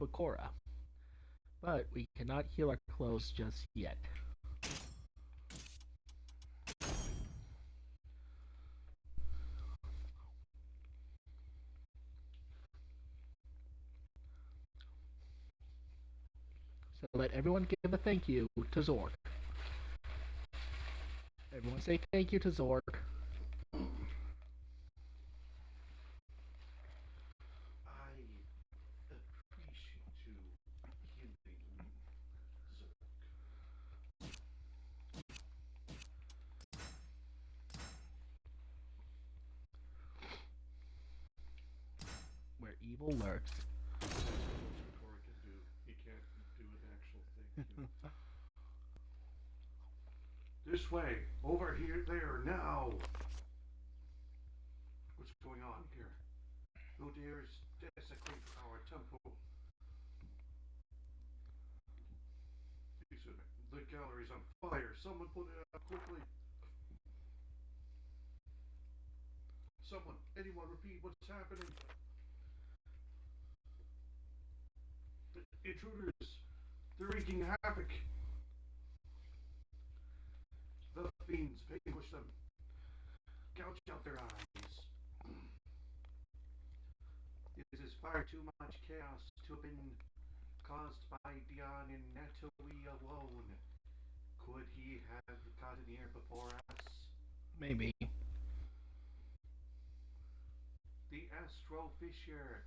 Bakura. But we cannot heal our clothes just yet. So let everyone give a thank you to Zork. Everyone say thank you to Zork. Where evil lurks. Tor can do. He can't do an actual thing. This way, over here, there, now. What's going on here? Who dares desecrate our temple? The gallery's on fire. Someone put it out quickly. Someone, anyone, repeat what's happening. The intruders, they're wreaking havoc. The fiends, vanquish them. Gouge out their eyes. This is far too much chaos to have been caused by Dion and Natalie alone. Could he have gotten here before us? Maybe. The Astro Fisher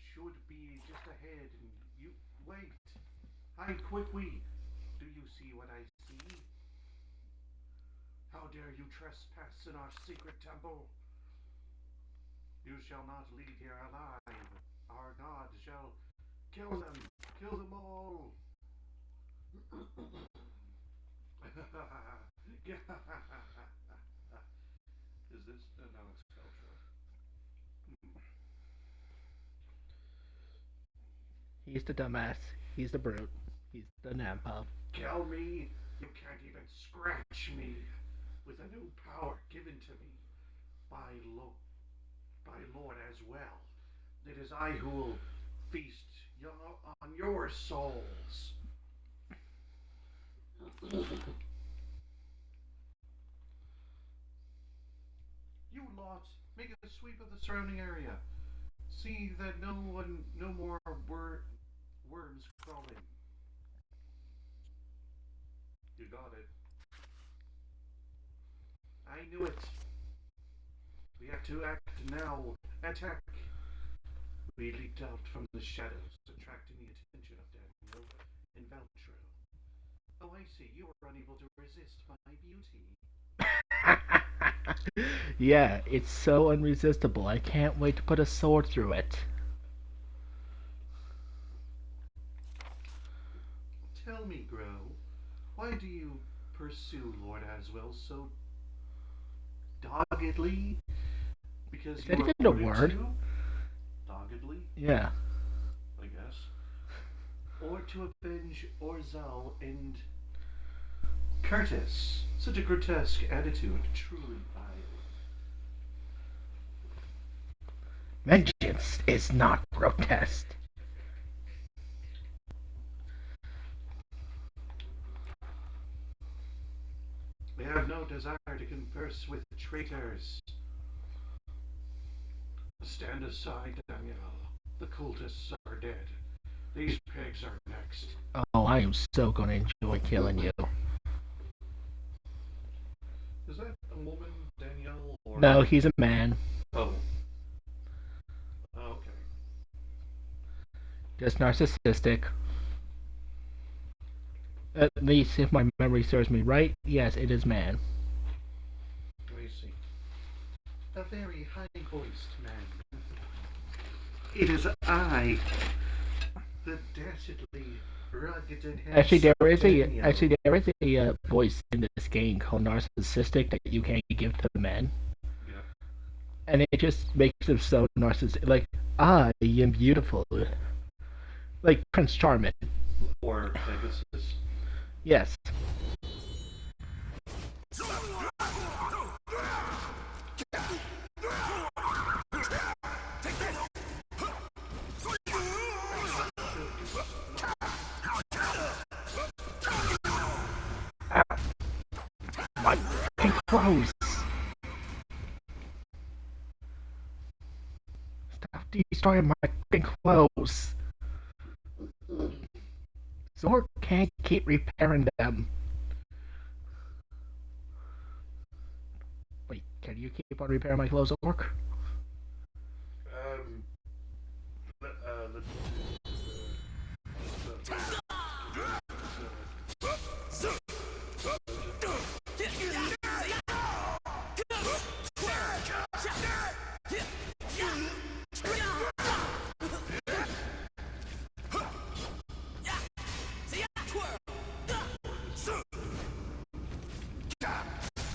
should be just ahead, and you wait. Hide quickly. Do you see what I see? How dare you trespass in our secret temple? You shall not leave here alive. Our God shall kill them. Kill them all. Is this an Alex culture? He's the dumbass. He's the brute. He's the Nampa. Kill me. You can't even scratch me with a new power given to me by Lord as well. It is I who will feast on your souls. You lot, make a sweep of the surrounding area. See that no more worms crawling. You got it. I knew it. We have to act now. Attack. We leaped out from the shadows, attracting the attention of Daniel and Valtro. Oh, I see. You were unable to resist my beauty. Yeah, it's so unresistible. I can't wait to put a sword through it. Tell me, Grow, why do you pursue Lord Aswell so doggedly? Because Is you that are even a word? to? Doggedly, Yeah. I guess. Or to avenge Orzel and Curtis. Such a grotesque attitude, truly vile. Vengeance is not grotesque. We have no desire to converse with traitors. Stand aside, Daniel. The cultists are dead. These pigs are next. Oh, I am so gonna enjoy killing you. Is that a woman, Danielle? Or... No, he's a man. Oh. Okay. Just narcissistic. At least if my memory serves me right, yes, it is man. I see. A very high-voiced man. It is I, the dastardly, rugged and handsome Actually, there is Daniel. a voice in this game called narcissistic that you can't give to men, Yeah. and it just makes him so narcissistic. Like, I am beautiful, like Prince Charming. Or Pegasus. Yes. Gross! Stop destroying my fucking clothes! Zork can't keep repairing them. Wait, can you keep on repairing my clothes, Zork? Um, let's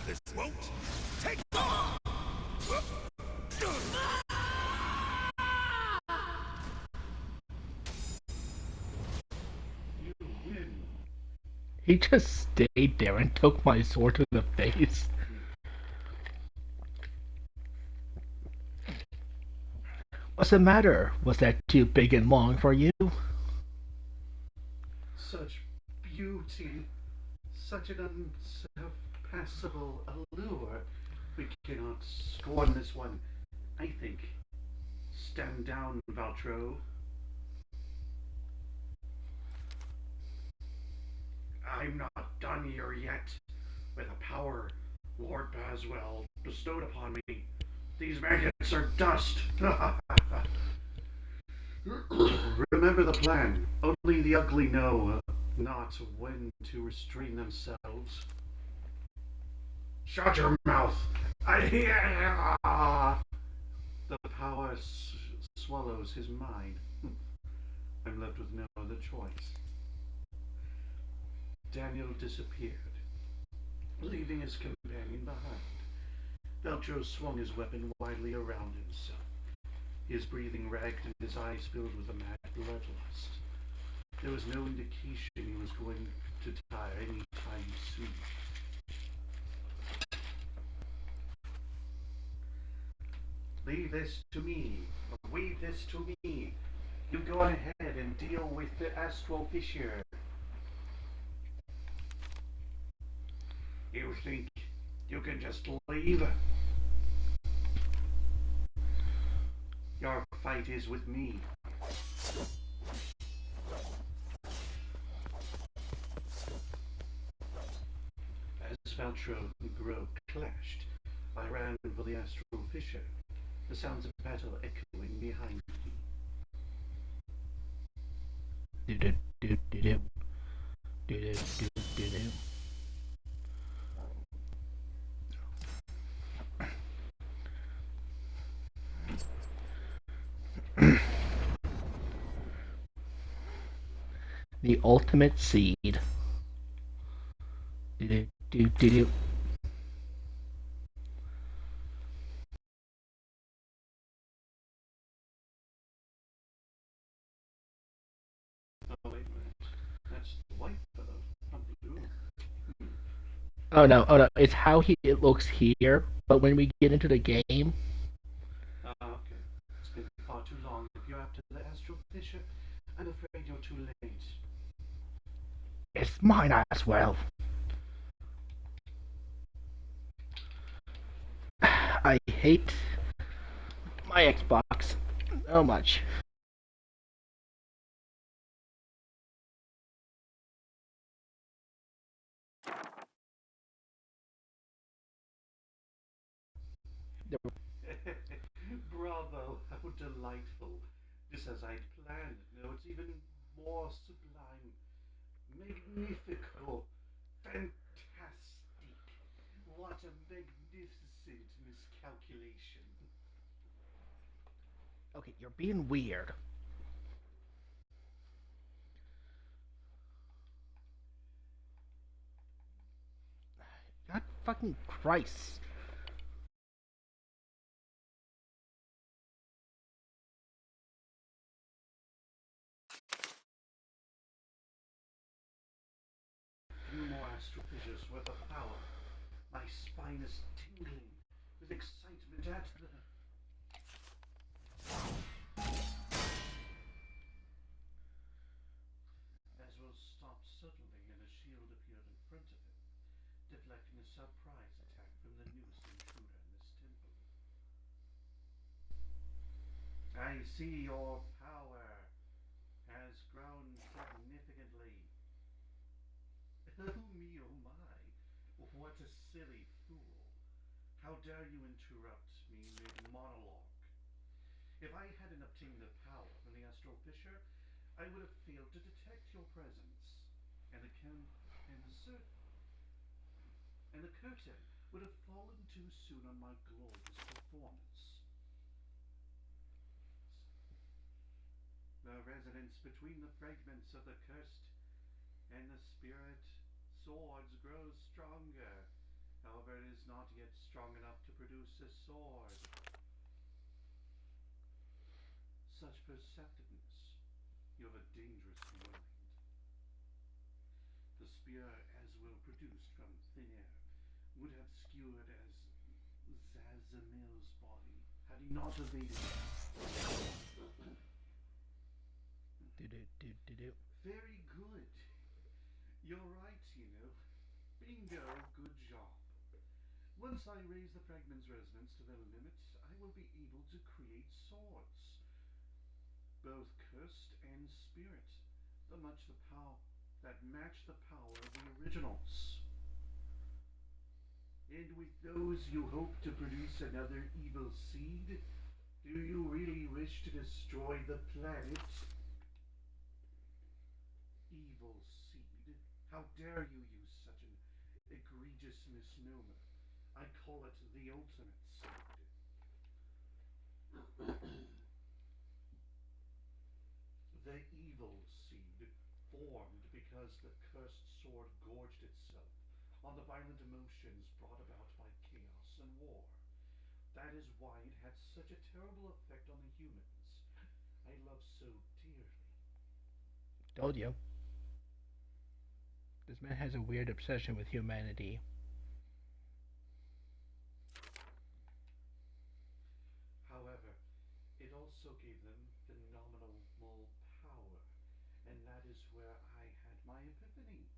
This won't take long! you win. He just stayed there and took my sword to the face. What's the matter? Was that too big and long for you? Such beauty, such an unsurpassable allure. We cannot scorn this one, I think. Stand down, Valtro. I'm not done here yet. With the power Lord Baswell bestowed upon me, these maggots are dust. Remember the plan. Only the ugly know not when to restrain themselves. Shut your mouth. The power swallows his mind. I'm left with no other choice. Daniel disappeared, leaving his companion behind. Veltro swung his weapon widely around himself, his breathing ragged and his eyes filled with a mad bloodlust. There was no indication he was going to die any time soon. Leave this to me. Leave this to me. You go on ahead and deal with the astral fissure. You think you can just leave? Your fight is with me. As Veltro and Grove clashed, I ran for the astral fissure, the sounds of battle echoing behind me. Do-do-do-do-do. Do-do-do-do-do. The ultimate seed. Do-do-do-do-do. Oh, wait a minute. That's the white fellow. I'm blue. Oh no, it's how it looks here, but when we get into the game, Okay. It's been far too long. If you're after the astral fissure, I'm afraid you're too late. it's mine as well. I hate my Xbox so much. Bravo, how delightful. Just as I'd planned. No, it's even more sublime. Magnifico. Fantastic. What a magnificent miscalculation. Okay, you're being weird. God fucking Christ. Few more astral fissures worth of power. My spine is tingling with excitement at the... Aswell stopped suddenly and a shield appeared in front of him, deflecting a surprise attack from the newest intruder in this temple. I see your power has grown significantly. Oh me, oh my. What a silly fool. How dare you interrupt me mid-monologue? If I hadn't obtained the power from the Astral Fisher, I would have failed to detect your presence, and the and the cert and the curtain would have fallen too soon on my glorious performance. The resonance between the fragments of the cursed and the spirit swords grows stronger. However, it is not yet strong enough to produce a sword. Such perceptiveness. You have a dangerous mind. The spear, as will produced from thin air, would have skewered as Zazamil's body had he not evaded it. Do. Very good. You're right, you know. Bingo, good job. Once I raise the fragment's resonance to their limit, I will be able to create swords, both cursed and spirit, that match the power of the originals. And with those you hope to produce another evil seed? Do you really wish to destroy the planet? Evil seed? How dare you use such an egregious misnomer? I call it the ultimate seed. The evil seed formed because the cursed sword gorged itself on the violent emotions brought about by chaos and war. That is why it had such a terrible effect on the humans I love so dearly. Told you. This man has a weird obsession with humanity. However, it also gave them phenomenal power, and that is where I had my epiphany.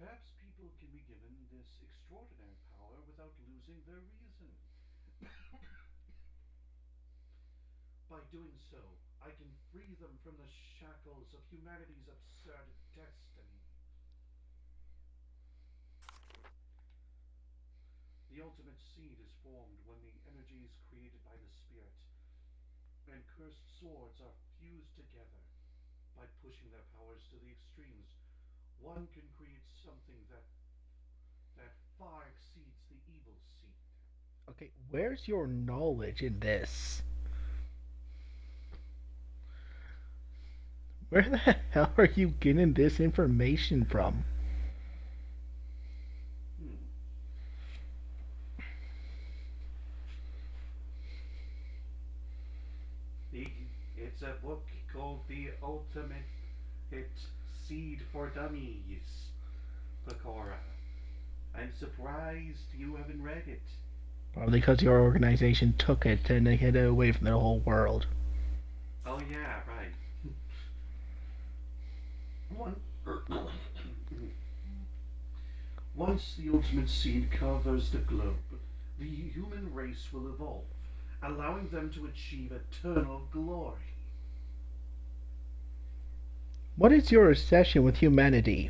Perhaps people can be given this extraordinary power without losing their reason. By doing so, I can free them from the shackles of humanity's absurd destiny. The ultimate seed is formed when the energy is created by the spirit, and cursed swords are fused together. By pushing their powers to the extremes, one can create something that far exceeds the evil seed. Okay, where's your knowledge in this? Where the hell are you getting this information from? It's a book called The Ultimate Seed for Dummies, Pecora. I'm surprised you haven't read it. Probably because your organization took it and they hid it away from the whole world. Oh yeah, right. Once the ultimate seed covers the globe, the human race will evolve, allowing them to achieve eternal glory. What is your obsession with humanity?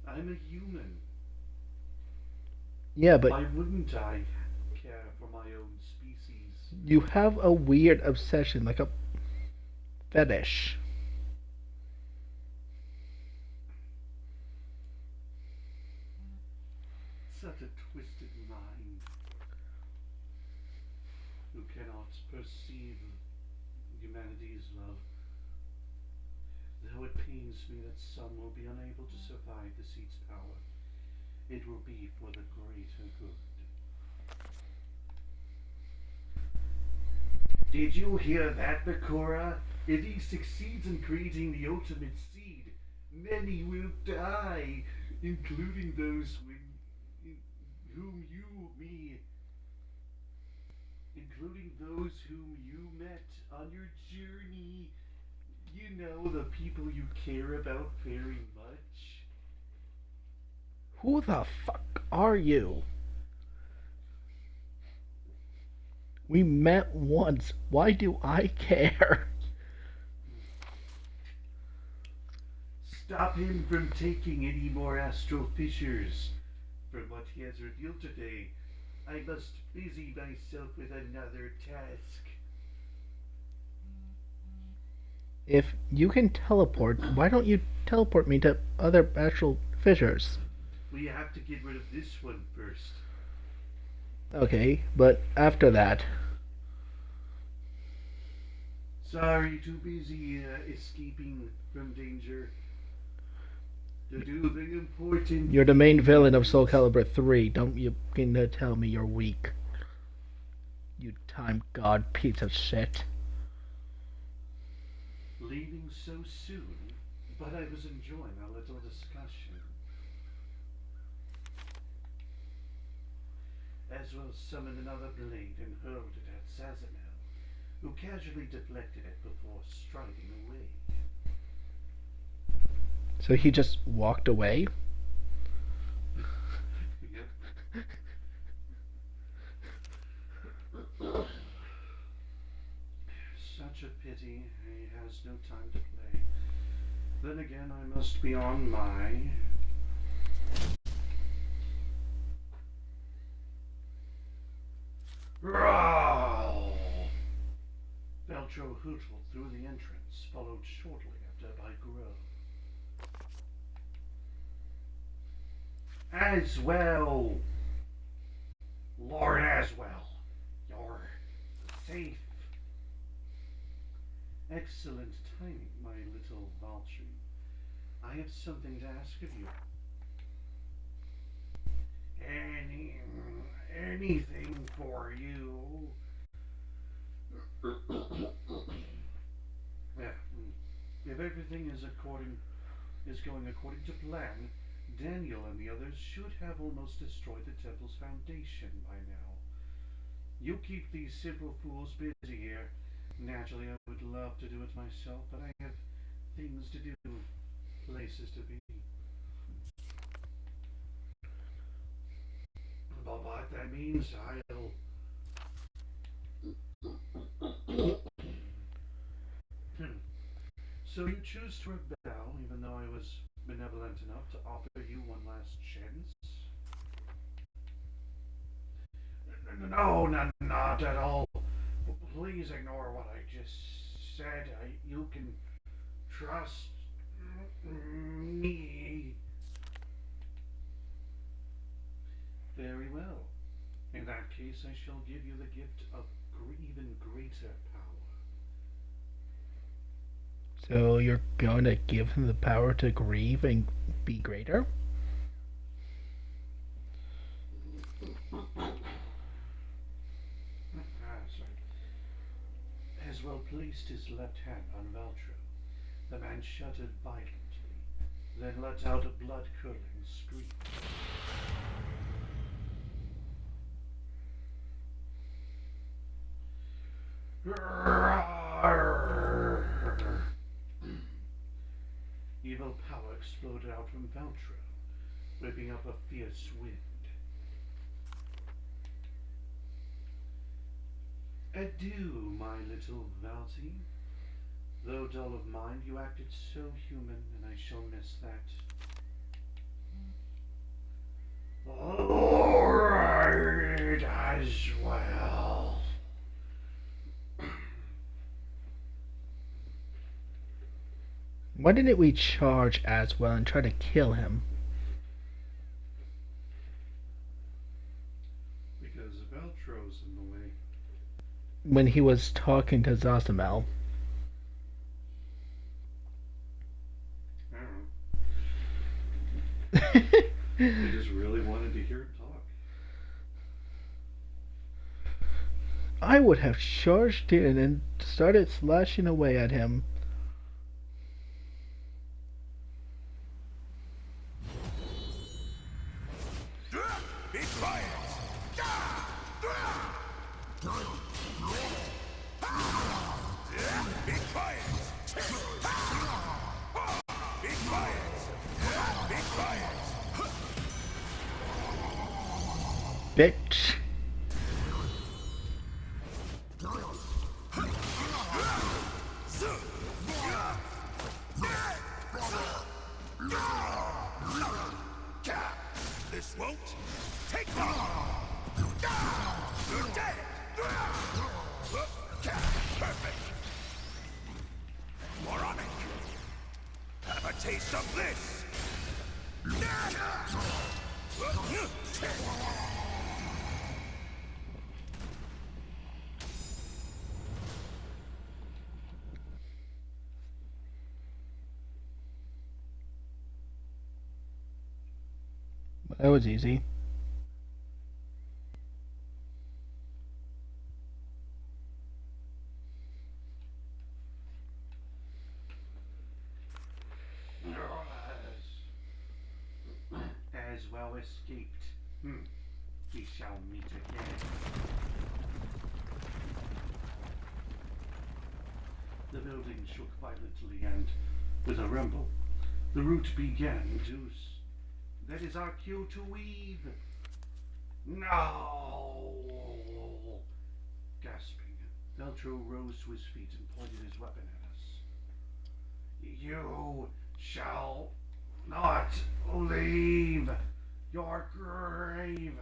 I'm a human. Yeah, but why wouldn't I care for my own species? you have a weird obsession, like a fetish. Such a twisted mind who cannot perceive humanity's love. Though it pains me that some will be unable to survive the seed's power, it will be for the greater good. Did you hear that, Bakura? If he succeeds in creating the ultimate seed, many will die, including those including those whom you met on your journey. You know the people you care about very much? Who the fuck are you? We met once. Why do I care? Stop him from taking any more astral fissures. From what he has revealed today, I must busy myself with another task. If you can teleport, why don't you teleport me to other astral fissures? We have to get rid of this one first. Okay, but after that. Sorry, too busy escaping from danger to do the important. You're the main villain of SoulCalibur III. Don't you begin tell me you're weak. You time god piece of shit. Leaving so soon, but I was enjoying our little discussion. As well summon another blade and hurled it at Sazanel, who casually deflected it before striding away. So he just walked away? Such a pity he has no time to play. Then again, I must be on my... Growl! Veltro hootled through the entrance, followed shortly after by Grow. Aswell! Lord Aswell, you're safe. Excellent timing, my little vulture. I have something to ask of you. Anything for you. Yeah, if everything is going according to plan, Daniel and the others should have almost destroyed the temple's foundation by now. You keep these simple fools busy here. Naturally, I would love to do it myself, but I have things to do, places to be. But what that means, I'll... So you choose to rebel, even though I was benevolent enough to offer you one last chance? No, not at all. Please ignore what I just said. You can trust me. Very well. In that case, I shall give you the gift of even greater power. So you're going to give him the power to grieve and be greater? Aswell placed his left hand on Veltro. The man shuddered violently, then let out a blood-curdling scream. Evil power exploded out from Veltro, whipping up a fierce wind. Adieu, my little Valty. Though dull of mind, you acted so human, and I shall miss that. All right, as well. Why didn't we charge Aswell and try to kill him? Because Veltro's in the way. When he was talking to Zasamel. I don't know. I just really wanted to hear him talk. I would have charged in and started slashing away at him. Be quiet! Be quiet! bitch. This won't take long. You're dead. Perfect. Moronic. Have a taste of this. That was easy. As well escaped. We shall meet again. The building shook violently, and with a rumble, the root began to. That is our cue to weave. No! Gasping, Veltro rose to his feet and pointed his weapon at us. You shall not leave. Your grave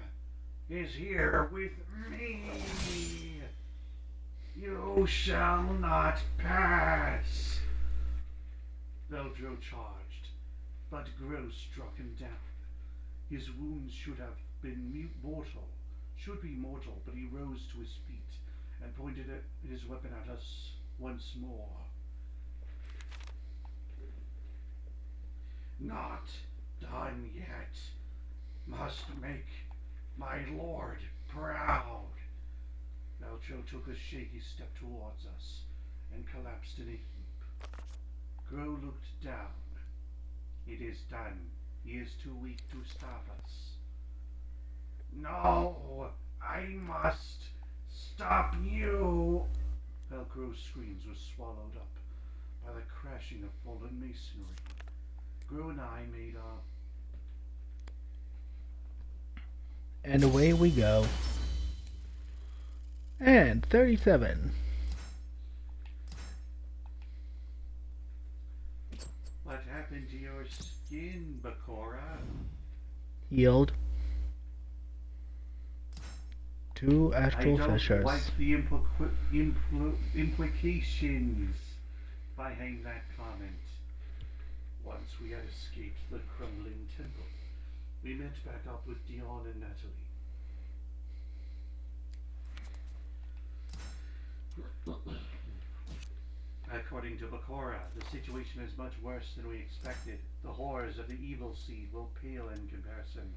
is here with me. You shall not pass. Veltro charged, but Gross struck him down. His wounds should be mortal, but he rose to his feet and pointed his weapon at us once more. Not done yet. Must make my lord proud. Veltro took a shaky step towards us and collapsed in a heap. Grow looked down. It is done. He is too weak to stop us. No, I must stop you. Velcro's screams were swallowed up by the crashing of fallen masonry. Grow and I made up. And away we go. And 37. What happened to your skin, Bakura? Healed. 2 astral I don't fissures. like the implications behind that comment. Once we had escaped the crumbling temple, we met back up with Dion and Natalie. According to Bakura, the situation is much worse than we expected. The horrors of the evil seed will pale in comparison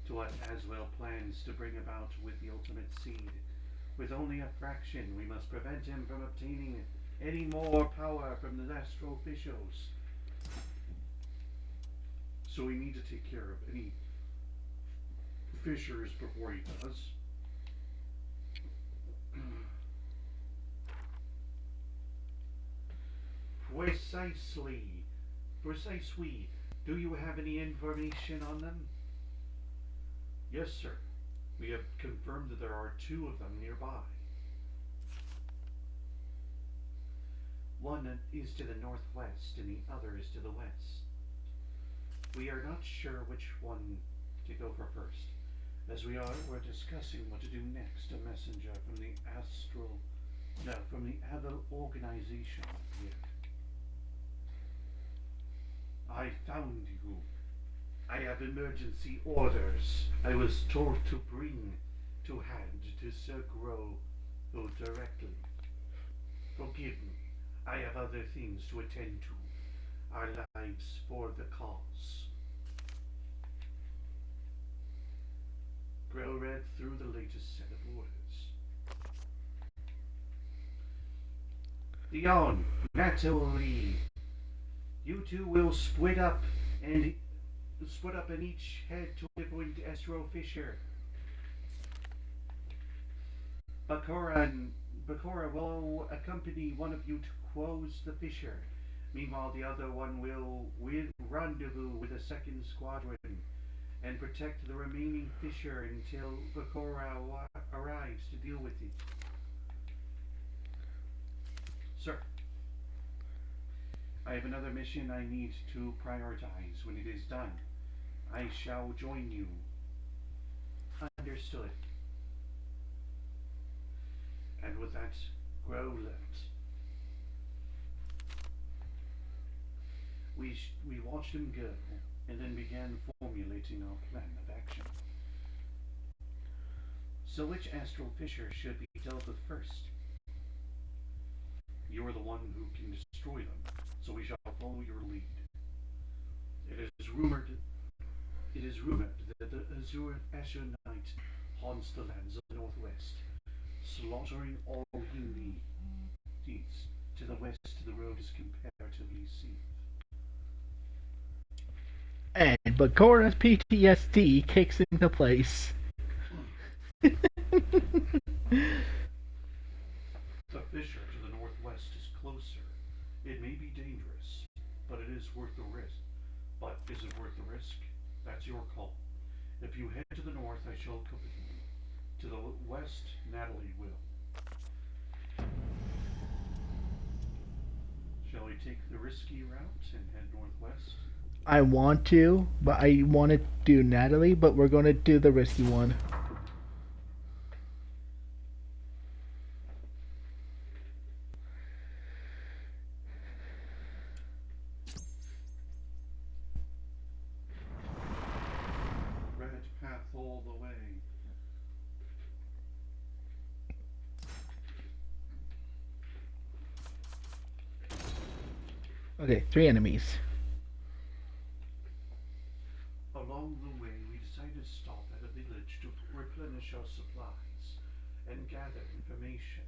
to what Aswell plans to bring about with the ultimate seed. With only a fraction, we must prevent him from obtaining any more power from the astral officials. So we need to take care of any fissures before he does. Precisely. Do you have any information on them? Yes, sir. We have confirmed that there are 2 of them nearby. One is to the northwest and the other is to the west. We are not sure which one to go for first. As we're discussing what to do next, a messenger from the other organization appeared. I found you. I have emergency orders I was told to bring to hand to Sir Grow directly. Forgive me. I have other things to attend to. Our lives for the cause. Grow read through the latest set of orders. Dion, Natalie, you 2 will split up and each head to a different astral fissure. Bakura will accompany one of you to close the fissure. Meanwhile, the other one will rendezvous with a second squadron and protect the remaining fisher until Bakura arrives to deal with it. Sir, I have another mission I need to prioritize. When it is done, I shall join you. Understood. And with that, Grow left. We watched him go, and then began formulating our plan of action. So which astral fissure should be dealt with first? You are the one who can destroy them, so we shall follow your lead. It is rumored that the Azure Knight haunts the lands of the Northwest, slaughtering all he needs. To the west, the road is comparatively safe. And Bagora's PTSD kicks into place. The fissure to the northwest is closer. It may be dangerous, but it is worth the risk. But is it worth the risk? That's your call. If you head to the north, I shall accompany you. To the west, Natalie will. Shall we take the risky route and head northwest? I want to, but I want to do Natalie, but we're going to do the risky one. Red path all the way. Okay, 3 enemies. Along the way, we decided to stop at a village to replenish our supplies and gather information.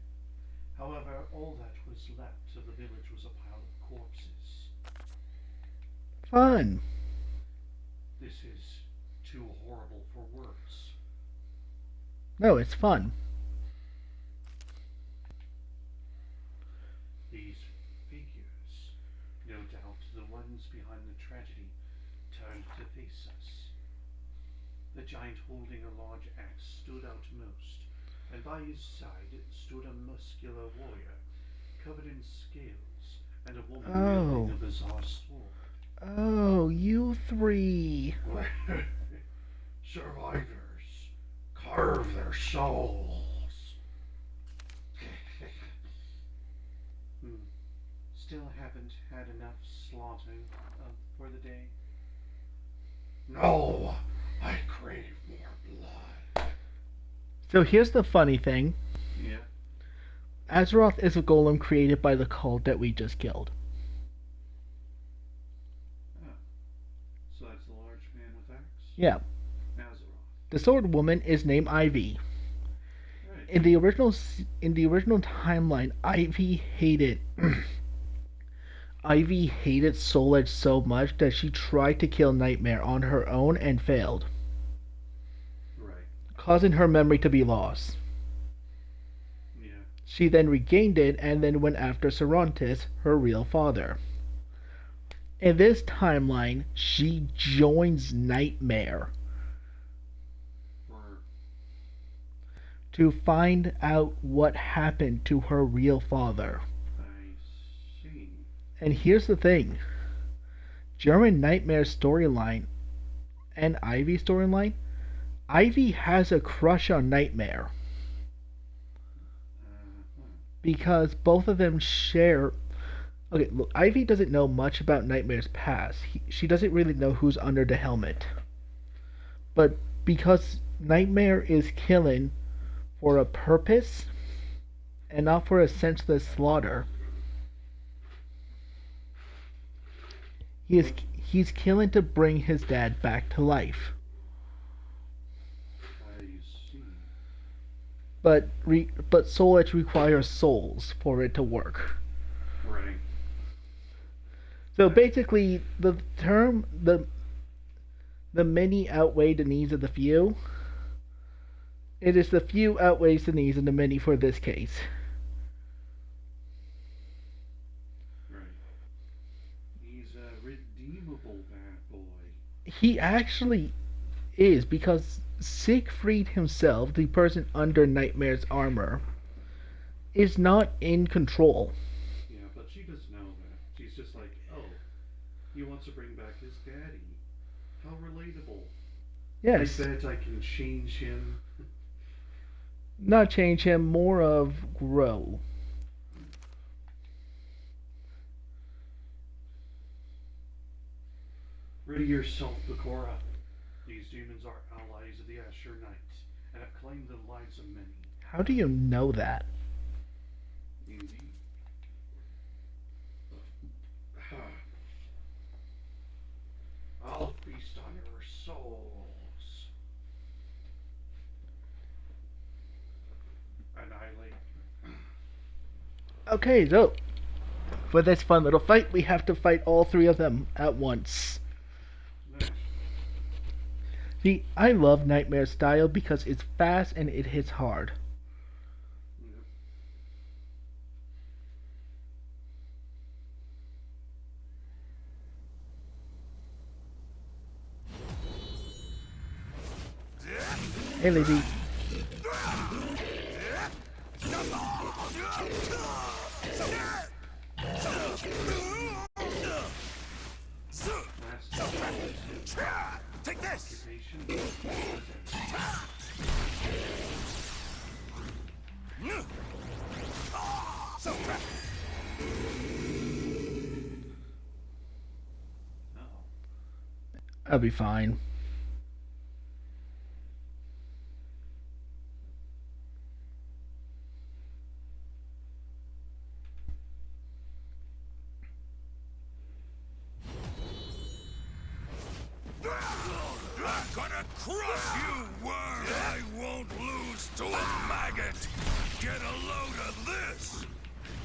However, all that was left of the village was a pile of corpses. Fun. This is too horrible for words. No, it's fun. These figures, no doubt the ones behind the tragedy, turned to face us. The giant holding a large axe stood out most, and by his side stood a muscular warrior, covered in scales, and a woman wielding a bizarre sword. Oh, you 3. Survivors, carve their souls. Still haven't had enough slaughtering for the day? No, I crave more blood. So here's the funny thing. Yeah. Azeroth is a golem created by the cult that we just killed. Oh. So that's the large man with axe? Yeah. Azeroth. The sword woman is named Ivy. Right. In the original timeline, Ivy hated Ivy hated Soul Edge so much that she tried to kill Nightmare on her own and failed, Right. causing her memory to be lost. Yeah. She then regained it and then went after Cervantes, her real father. In this timeline, she joins Nightmare For to find out what happened to her real father. I see. And here's the thing. During Nightmare's storyline and Ivy's storyline, Ivy has a crush on Nightmare because both of them share. Okay, look, Ivy doesn't know much about Nightmare's past. She doesn't really know who's under the helmet. But because Nightmare is killing for a purpose and not for a senseless slaughter, he's killing to bring his dad back to life. I see. But Soul Edge requires souls for it to work. Right. So basically, the term the many outweigh the needs of the few. It is the few outweighs the needs of the many for this case. Right. He's a redeemable bad boy. He actually is because Siegfried himself, the person under Nightmare's armor, is not in control. Yeah, but she doesn't know that. She's just like, oh, he wants to bring back his daddy. How relatable. Yes. I bet I can change him. Not change him, more of grow. Ready yourself, Bakura. These demons are allies of the Asher Knights and have claimed the lives of many. How do you know that? Indeed. I'll feast on your souls. Annihilate. Okay, so for this fun little fight, we have to fight all three of them at once. See, I love Nightmare style because it's fast and it hits hard. Hey, lady. Take this! So I'll be fine. I'm gonna crush you, worm! I won't lose to a maggot! Get a load of this!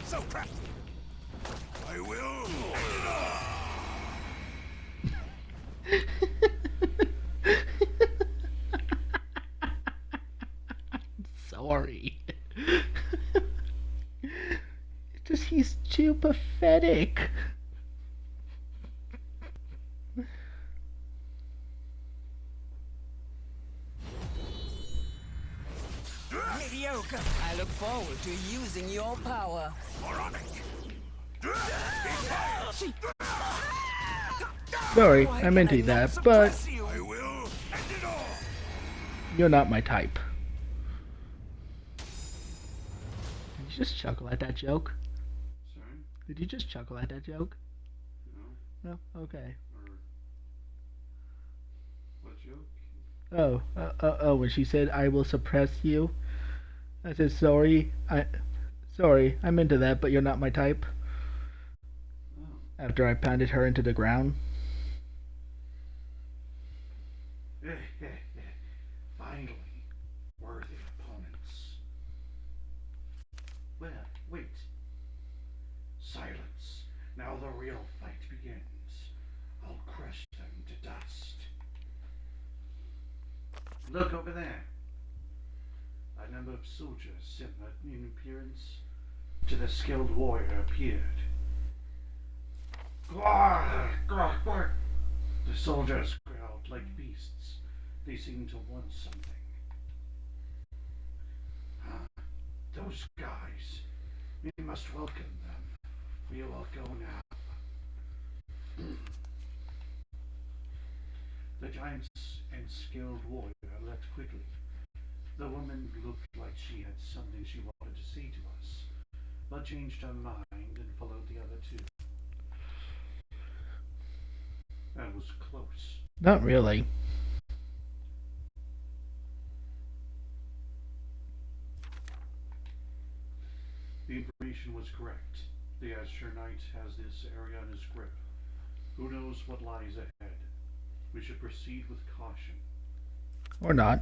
So crap! I will Sorry. It's just he's too pathetic. Mediocre. I look forward to using your power. moronic! Sorry, I meant to do that, but I will end it all! you're not my type. Did you just chuckle at that joke? Sorry? Did you just chuckle at that joke? No? No? Okay. Or... What joke? Oh, when she said, I will suppress you. I said, sorry, I'm into that, but you're not my type. Oh. After I pounded her into the ground. Finally, worthy opponents. Well, wait. Silence. Now the real fight begins. I'll crush them to dust. Look over there. A number of soldiers similar in appearance to the skilled warrior appeared. Gwar, gwar, gwar. The soldiers growled like beasts. They seemed to want something. Those guys. We must welcome them. We will go now. The giants and skilled warrior left quickly. The woman looked like she had something she wanted to say to us, but changed her mind and followed the other two. That was close. Not really. The information was correct. The Asher Knight has this area in his grip. Who knows what lies ahead? We should proceed with caution. Or not.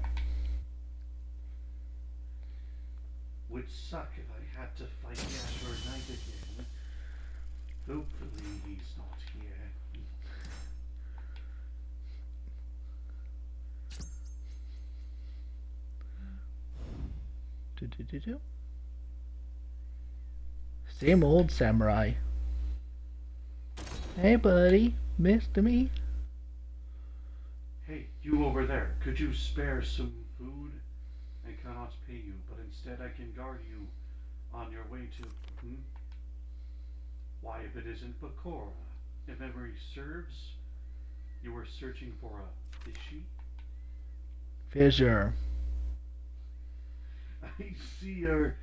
Would suck if I had to fight the Asher Knight again. Hopefully he's not here. Do. Same old samurai. Hey buddy, missed me? Hey, you over there, could you spare some food? I cannot pay you, but instead I can guard you on your way to. Hmm? Why, if it isn't Bakura, if memory serves, you were searching for a fishy? Fissure. I see you're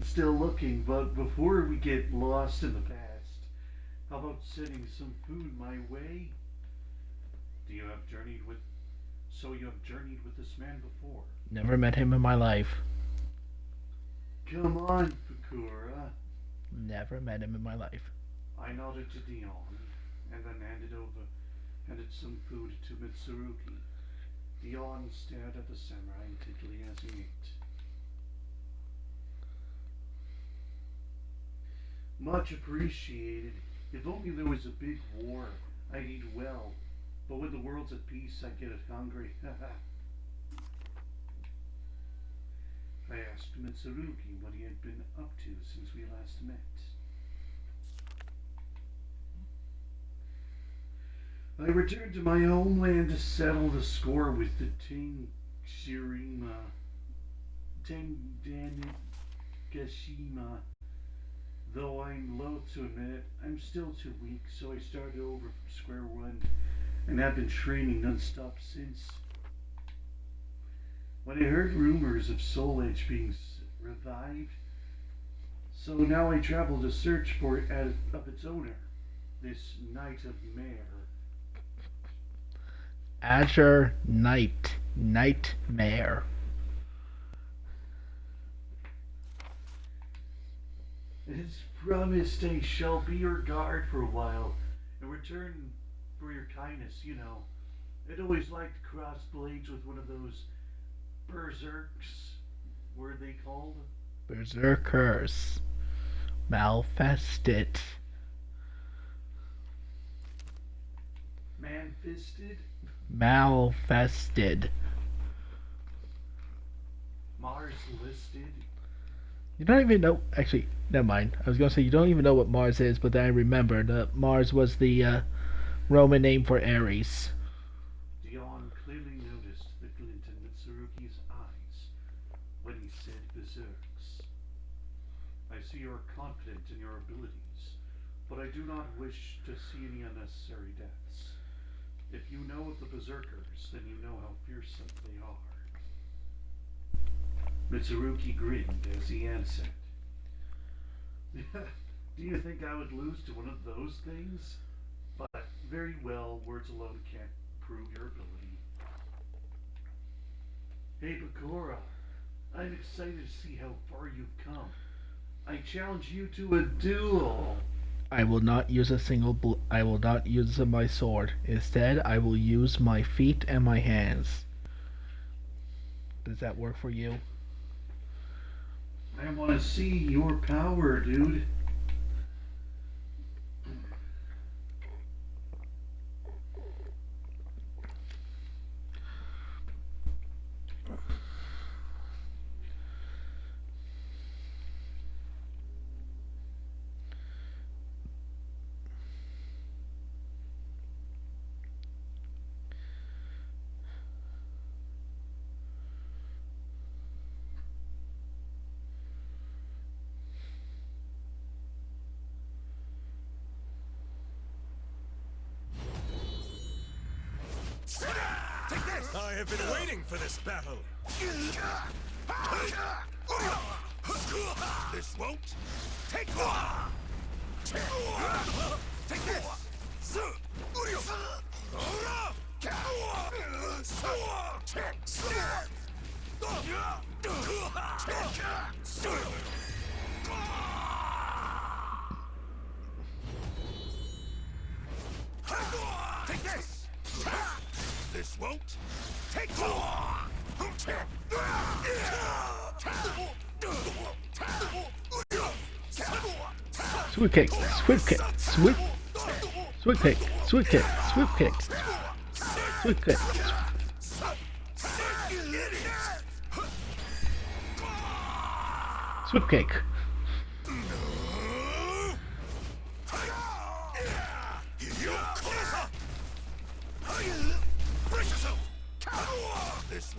still looking, but before we get lost in the past, how about sending some food my way? Do you have journeyed with. So you have journeyed with this man before? Never met him in my life. Come on, Bakura. Never met him in my life. I nodded to Dion, and then handed some food to Mitsuruki. Dion stared at the samurai intently as he ate. Much appreciated. If only there was a big war, I'd eat well. But when the world's at peace, I get hungry. I asked Mitsuruki what he had been up to since we last met. I returned to my homeland to settle the score with the Tendanigashima. Though I'm loath to admit it, I'm still too weak, so I started over from square one and have been training non-stop since. When I heard rumors of Soul Edge being revived, so now I travel to search for it of its owner, this Knight of Mare. Azure Knight. Nightmare. It is promised I shall be your guard for a while, in return for your kindness, you know. I'd always liked to cross blades with one of those berserks. Were they called? Berserkers. Malfested. Man-fisted? Malfested. Mars listed? You don't even know. Actually, never mind. I was going to say you don't even know what Mars is, but then I remembered that Mars was the Roman name for Ares. Dion clearly noticed the glint in Mitsuruki's eyes when he said berserks. I see you are confident in your abilities, but I do not wish to see any unnecessary deaths. If you know of the berserkers, then you know how fearsome they are. Mitsuruki grinned as he answered. Do you think I would lose to one of those things? But very well, words alone can't prove your ability. Hey Bakura, I'm excited to see how far you've come. I challenge you to a duel. I will not use I will not use my sword. Instead, I will use my feet and my hands. Does that work for you? I want to see your power, dude. Take this! I have been waiting for this battle. This won't take long. Take this! Take this! This won't take long! Swift kick, swift kick, swift kick, swift kick, swift kick, swift kick. Swift kick.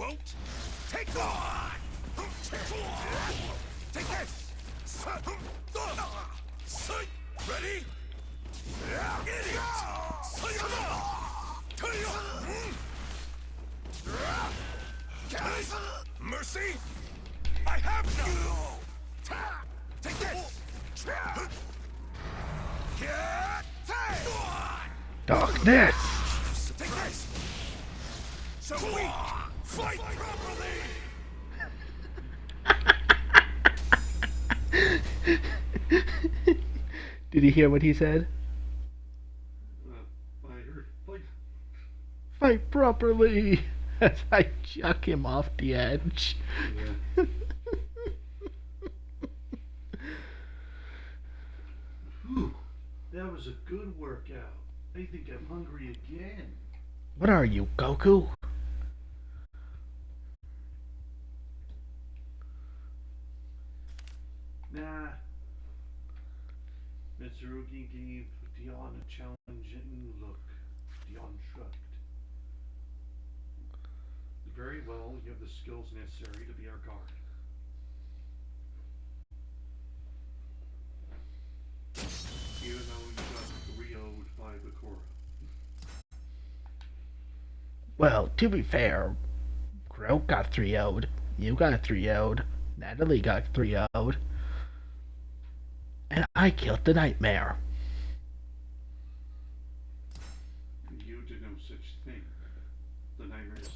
won't. Take on. Take this. Ready? Idiot! Mercy? I have none! Take this! Darkness! Take this! So weak! Fight properly! Did you hear what he said? I heard fight. Fight properly! As I chuck him off the edge. Yeah. Whew, that was a good workout. I think I'm hungry again. What are you, Goku? Nah. Mitsurugi gave Dion a challenging look. Dion shrugged. Very well, you have the skills necessary to be our guard. Even though you got 3-0'd by Bakura. Well, to be fair, Croak got 3-0'd. You got 3-0'd. Natalie got 3-0'd. And I killed the Nightmare. You did no such thing. The nightmare is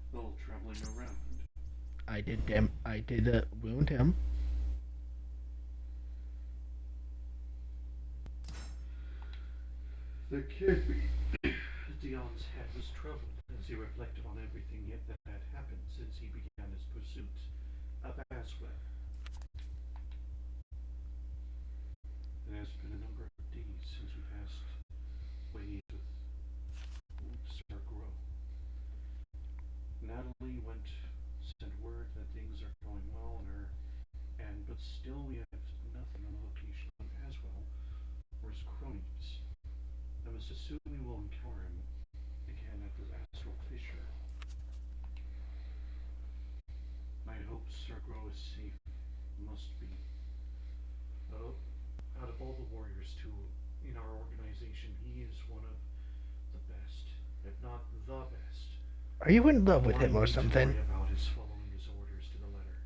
still traveling around. I did wound him. There could be. Dion's head was troubled as he reflected on everything that had happened since he began his pursuit of Aswell. It has been a number of days since we passed ways with Sir Grow. Natalie sent word that things are going well on her end, but still we have nothing on the location of Aswell or his cronies. I must assume we will encounter him again at the Astral Fissure. I hope Sir Grow is safe. Must be. Out of all the warriors in our organization, he is one of the best, if not the best. Are you in love with him or All I need to something? worry about is following his orders to the letter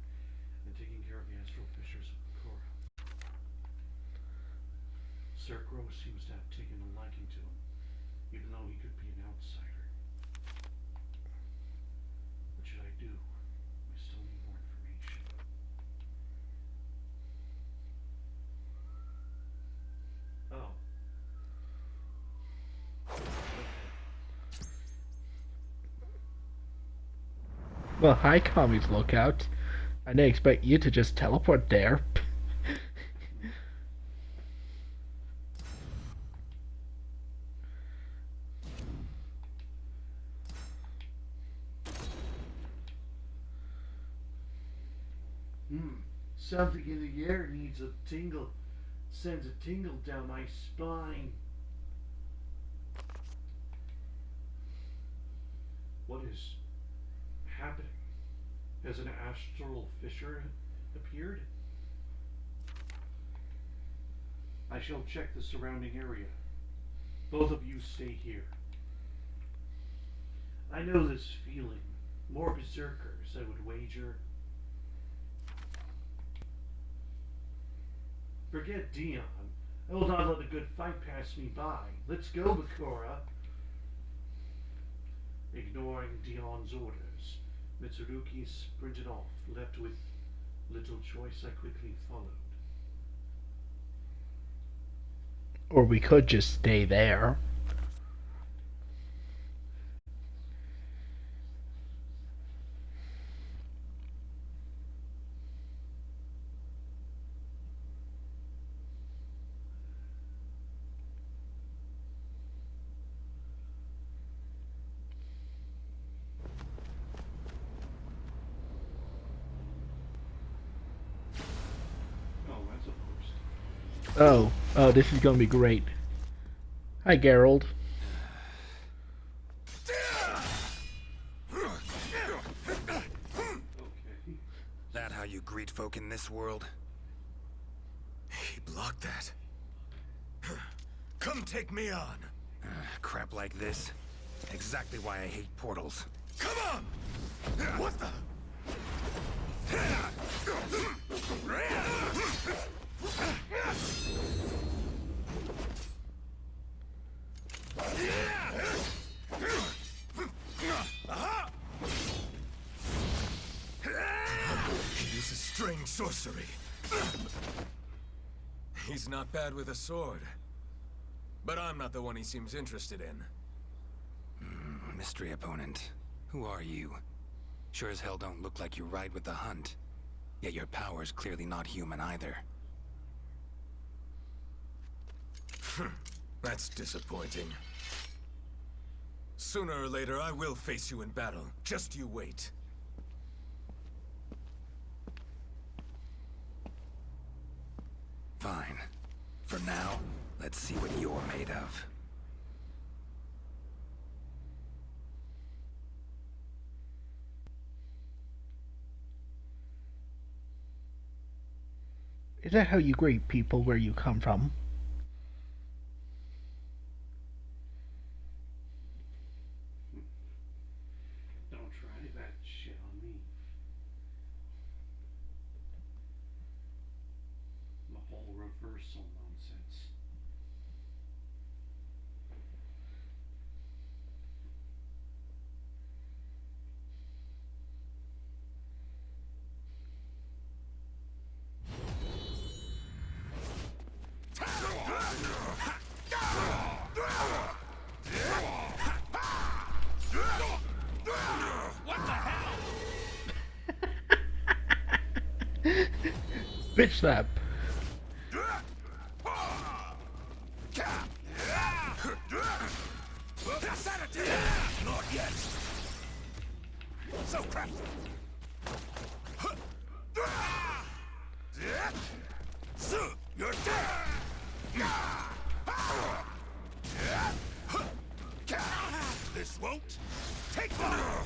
and taking care of the Astral Fissures of Bakura. Sir Grow seems to have taken a liking to him, even though he could be an outsider. What should I do? We still need more information. Oh. Well, hi, Kami's Lookout. I didn't expect you to just teleport there. Something in the air needs a tingle. Sends a tingle down my spine. What is happening? Has an astral fissure appeared? I shall check the surrounding area. Both of you stay here. I know this feeling. More berserkers, I would wager. Forget Dion. I will not let a good fight pass me by. Let's go, Bakura. Ignoring Dion's orders, Mitsurugi sprinted off, left with little choice. I quickly followed. Or we could just stay there. Oh, that's a first. Oh, this is gonna be great. Hi, Geralt. this world. He blocked that. Come take me on. Crap like this. Exactly why I hate portals. Come on! What the? He uses strange sorcery. He's not bad with a sword. But I'm not the one he seems interested in. Mystery opponent. Who are you? Sure as hell don't look like you ride with the hunt. Yet your power's clearly not human either. That's disappointing. Sooner or later, I will face you in battle. Just you wait. Fine. For now, let's see what you're made of. Is that how you greet people where you come from? Don't try that shit on me. The whole reversal nonsense. Bitch slap. Not yet. So crap. You're dead. This won't take long.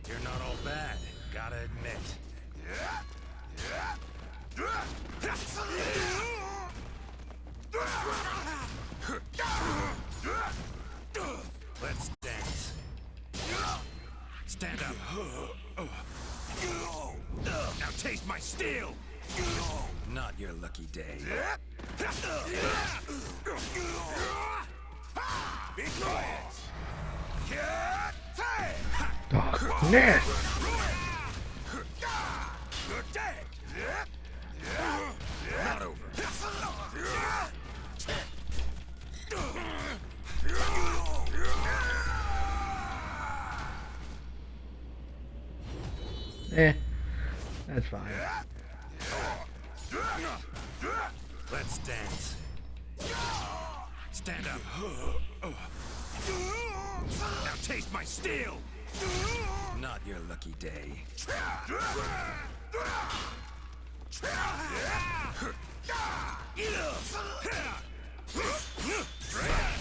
You're not all bad, gotta admit. Let's dance. Stand up. Now taste my steel. Not your lucky day. Be quiet. Darkness. You're dead. Not over. That's fine. Let's dance. Stand up. Now taste my steel. Not your lucky day.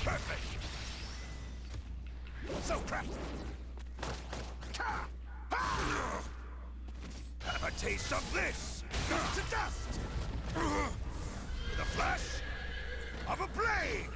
Perfect. So crap. Have a taste of this. To dust. The flash of a blade.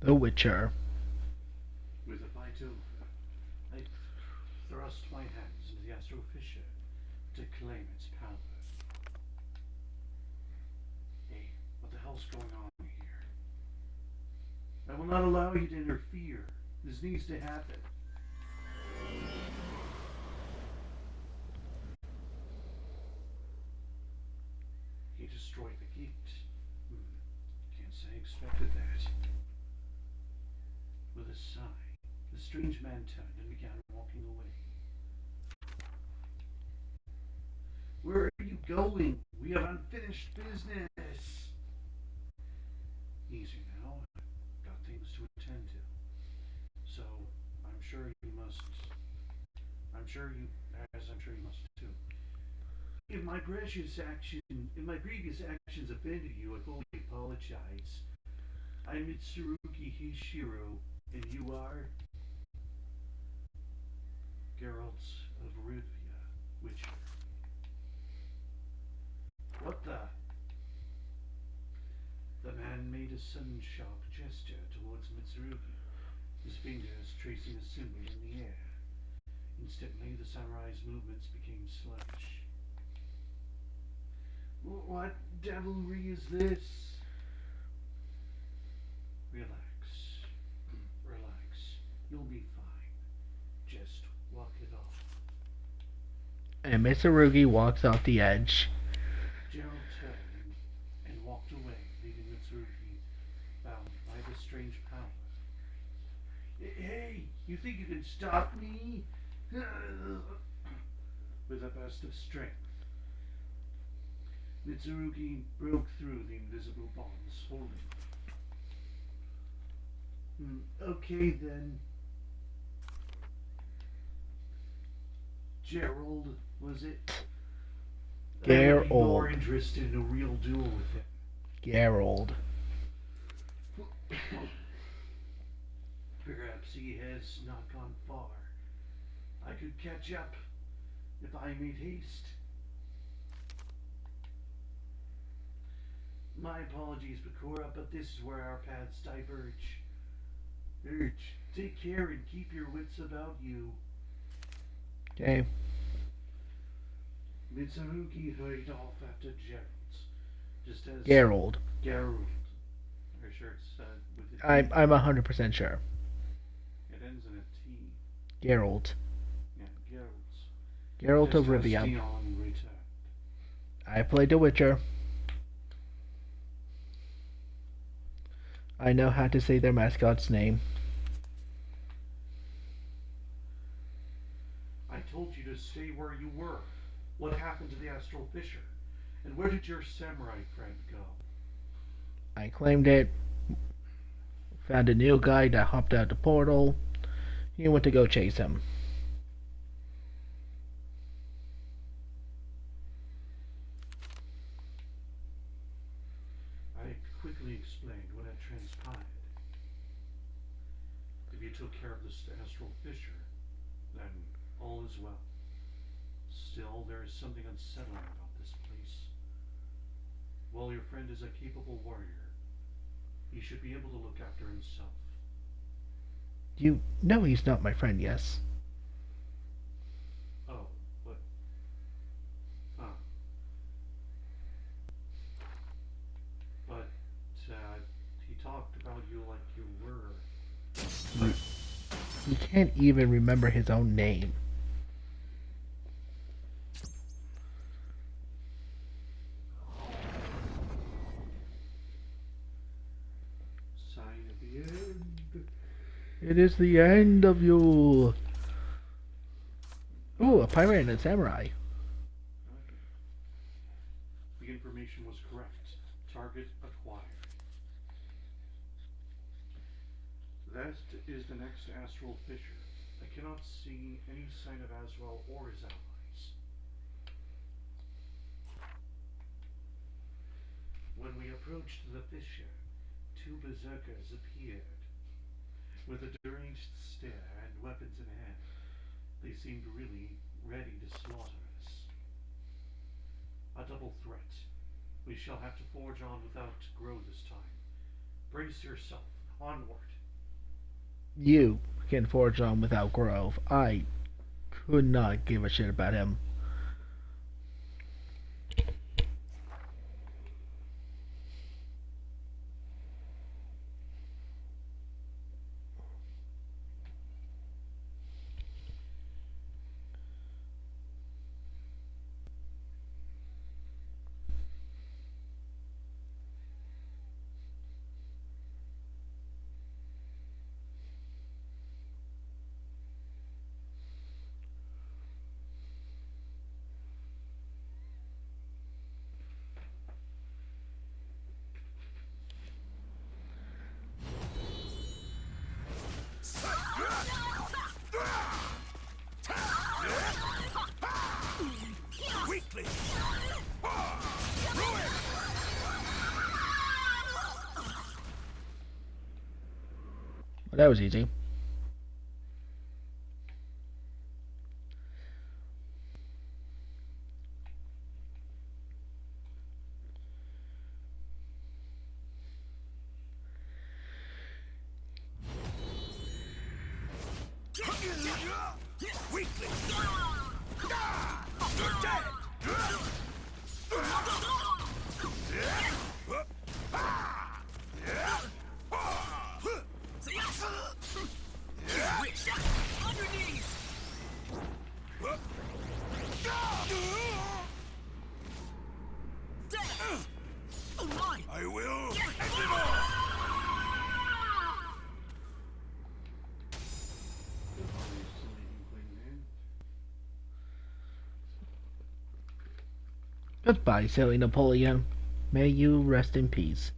The Witcher. With a vital, I thrust my hands into the astral fissure to claim its power. Hey, what the hell's going on here? I will not allow you to interfere. This needs to happen. He destroyed the gate. expected that. With a sigh, the strange man turned and began walking away. Where are you going? We have unfinished business. Easy now. I've got things to attend to. So, I'm sure you must. I'm sure you, as I'm sure you must too. If my previous actions offended you, I fully apologize. I'm Mitsurugi Hishiro, and you are Geralt of Rivia, Witcher. What the? The man made a sudden sharp gesture towards Mitsurugi, his fingers tracing a symbol in the air. Instantly, the samurai's movements became sluggish. What devilry is this? Relax. Relax. You'll be fine. Just walk it off. And Mitsurugi walks off the edge. Gerald turned and walked away, leaving Mitsurugi bound by the strange power. Hey, you think you can stop me? With a burst of strength, Mitsurugi broke through the invisible bonds holding him. Okay then. Gerald, was it? I would be more interested in a real duel with him. Gerald. Perhaps he has not gone far. I could catch up if I made haste. My apologies, Bakura, but this is where our paths diverge. Take care and keep your wits about you. Okay. Mitsurugi hurried off after Gerald, just as Gerald. Gerald. Are you sure it's with a T? I'm 100% sure. It ends in a T. Gerald. Yeah, Gerald. Geralt of Just as Rivia. Dion returned. I played The Witcher. I know how to say their mascot's name. I told you to stay where you were. What happened to the Astral Fisher? And where did your samurai friend go? I claimed it. Found a new guy that hopped out the portal. He went to go chase him. I quickly explained what had transpired. If you took care of this Astral Fisher, then all is well. Still, there is something unsettling about this place. While your friend is a capable warrior, he should be able to look after himself. You know he's not my friend, yes? Oh, what? Huh. But, he talked about you like you were. He can't even remember his own name. Sign of the end. It is the end of you. Ooh, a pirate and a samurai. The information was correct. Target acquired. That is the next Astral Fisher. I cannot see any sign of Aswell or his allies. When we approached the Fisher, two berserkers appeared. With a deranged stare and weapons in hand, they seemed really ready to slaughter us. A double threat. We shall have to forge on without grow this time. Brace yourself. Onward. You can forge on without Grove. I could not give a shit about him. Well, that was easy. Weakling! You're dead! On your knees! Death! Oh my! I will end it all! Goodbye, silly inkling man. Goodbye, silly Napoleon. May you rest in peace.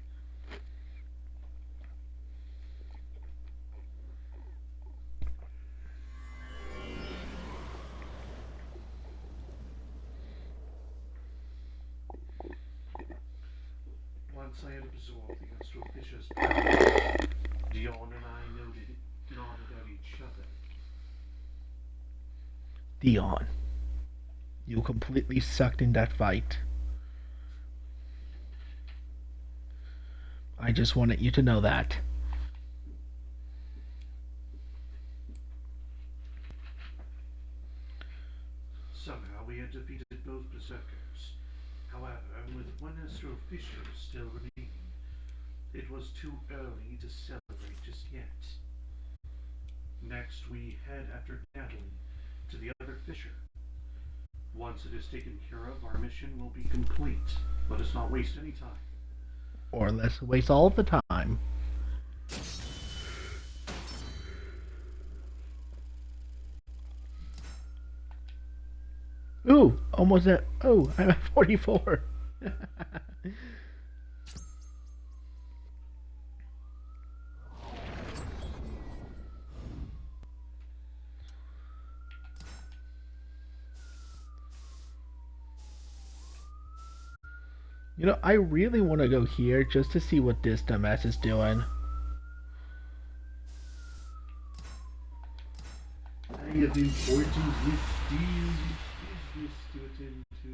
Once I had absorbed the Astropicia's power, Dion and I nodded at each other. Dion, you completely sucked in that fight. I just wanted you to know that. Somehow we had defeated both berserkers. However, with one Astropician still remaining, it was too early to celebrate just yet. Next, we head after Natalie to the other fissure. Once it is taken care of, our mission will be complete. Let us not waste any time. Or let's waste all the time. Ooh, almost at. Oh, I'm at 44. You know, I really want to go here just to see what this dumbass is doing. I have important mysterious business to attend to.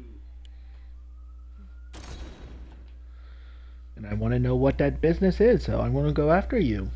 And I want to know what that business is, so I'm going to go after you.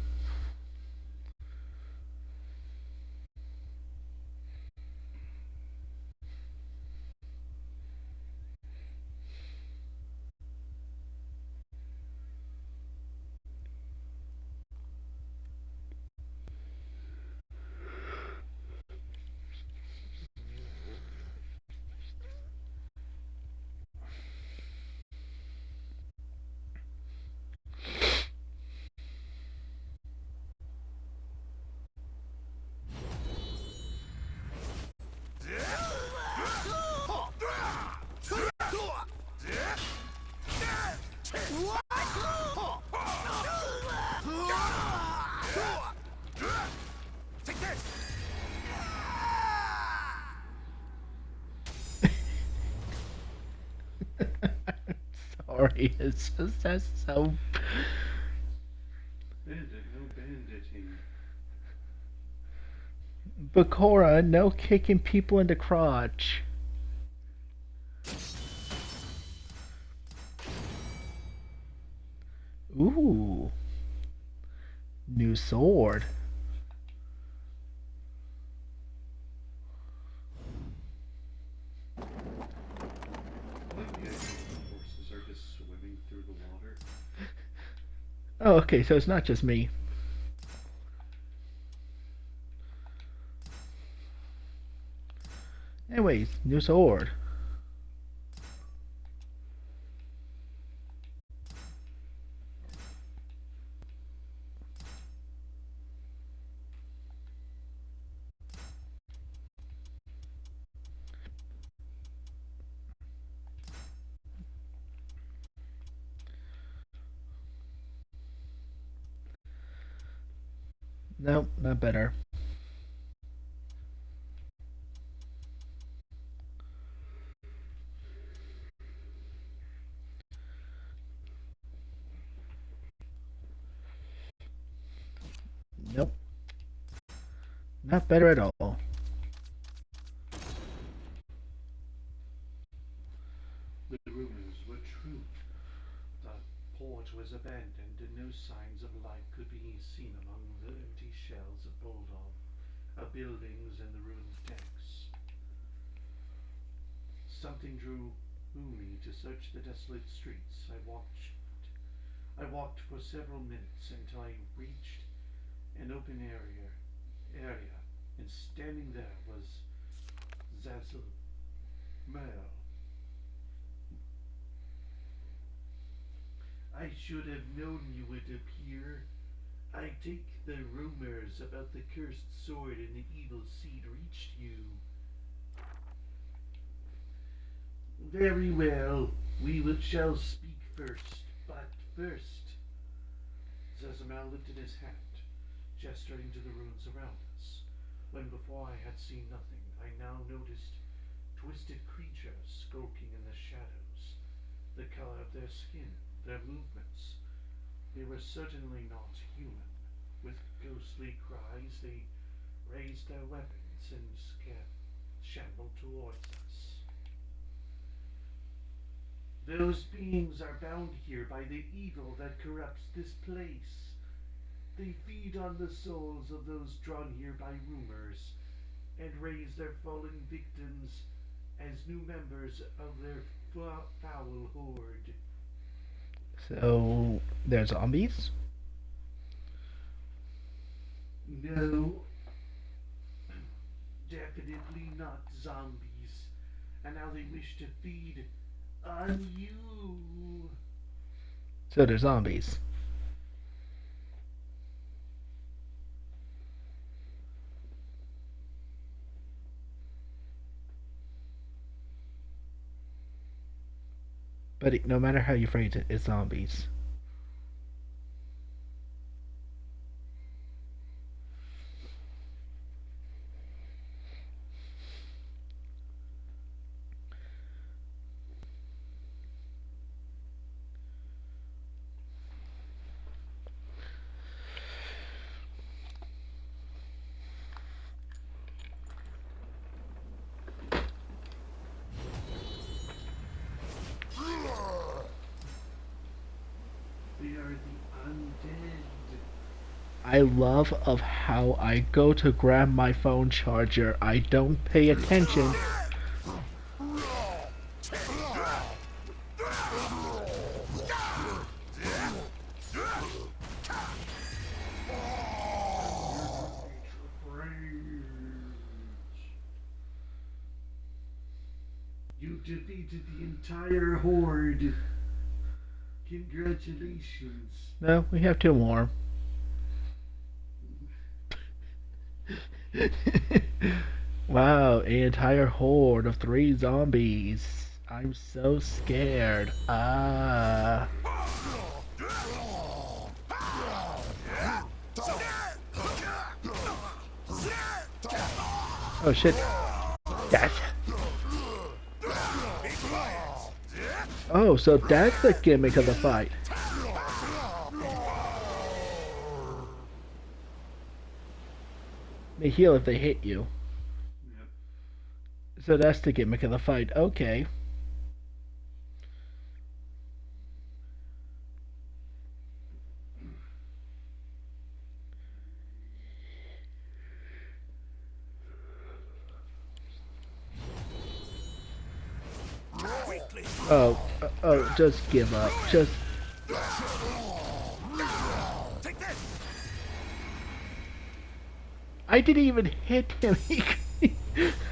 Take this! Sorry, it's just that's so. Bandit, no banditing. Bakura, no kicking people in the crotch. Ooh. New sword. I like the idea that the horses are just swimming through the water. Oh, okay, so it's not just me. Anyways, new sword. Nope, not better. Nope. Not better at all. The rumors were true. The port was abandoned and no signs of life could be seen among the empty shells of buildings and the ruined decks. Something drew me to search the desolate streets. I walked for several minutes until I reached an open area, and standing there was Zazzle Merle. I should have known you would appear. I take the rumors about the cursed sword and the evil seed reached you. Very well, shall speak first, but first. Zazamal lifted his hand, gesturing to the ruins around us. When before I had seen nothing, I now noticed twisted creatures skulking in the shadows. The color of their skin, their movements. They were certainly not human. With ghostly cries, they raised their weapons and shambled towards us. Those beings are bound here by the evil that corrupts this place. They feed on the souls of those drawn here by rumors, and raise their fallen victims as new members of their foul horde. So, they're zombies? No, definitely not zombies. And now they wish to feed on you. So they're zombies. But no matter how you phrase it, it's zombies. They are the undead. I love of how I go to grab my phone charger. I don't pay attention. You defeated the entire horde. Congratulations. No, we have two more. Wow, an entire horde of 3 zombies. I'm so scared. Ah. Oh shit. That's. Oh, so that's the gimmick of the fight. They heal if they hit you. Yep. So that's the gimmick of the fight. Okay. Oh, just give up. Just. I didn't even hit him.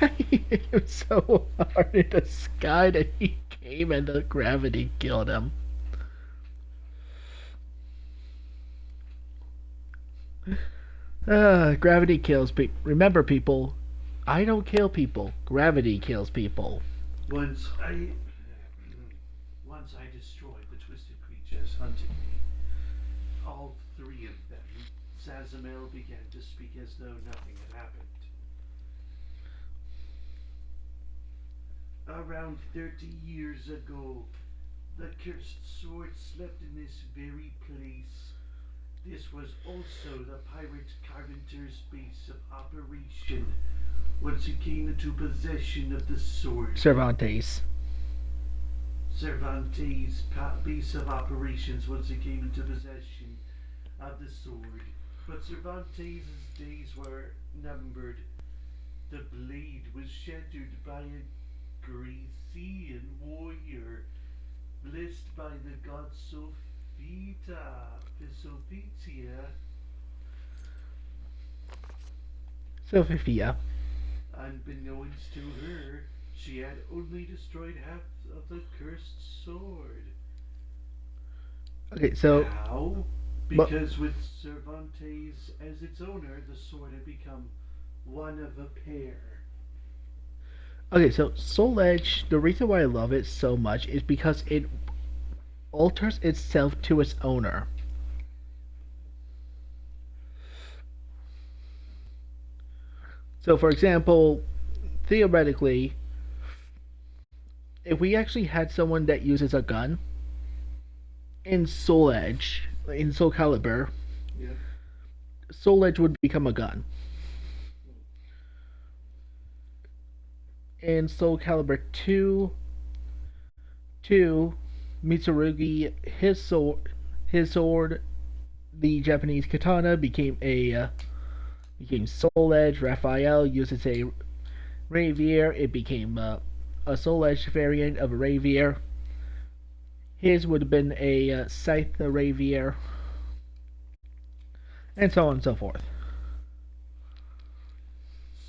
I hit him so hard in the sky that he came and the gravity killed him. Gravity kills people. Remember, people, I don't kill people. Gravity kills people. Once I destroyed the twisted creatures hunting me, all 3 of them, Zazamel began to speak as though nothing had happened. Around 30 years ago, the cursed sword slept in this very place. This was also the pirate carpenter's base of operation once he came into possession of the sword. Cervantes. Cervantes' base of operations once he came into possession of the sword. But Cervantes' days were numbered. The blade was shattered by a Grecian warrior, blessed by the god Sophia. Sophia. Unbeknownst to her, she had only destroyed half of the cursed sword. Okay, so How? Because with Cervantes as its owner, the sword had become one of a pair. okay, so Soul Edge. The reason why I love it so much is because it alters itself to its owner. So, for example, theoretically, if we actually had someone that uses a gun in Soul Edge, in Soul Calibur, Yeah. Soul Edge would become a gun. In Soul Calibur 2, Mitsurugi, his sword, the Japanese katana became Soul Edge. Raphael uses a rapier. It became a Soul Edge variant of a rapier. His would have been a scythe rapier, and so on and so forth.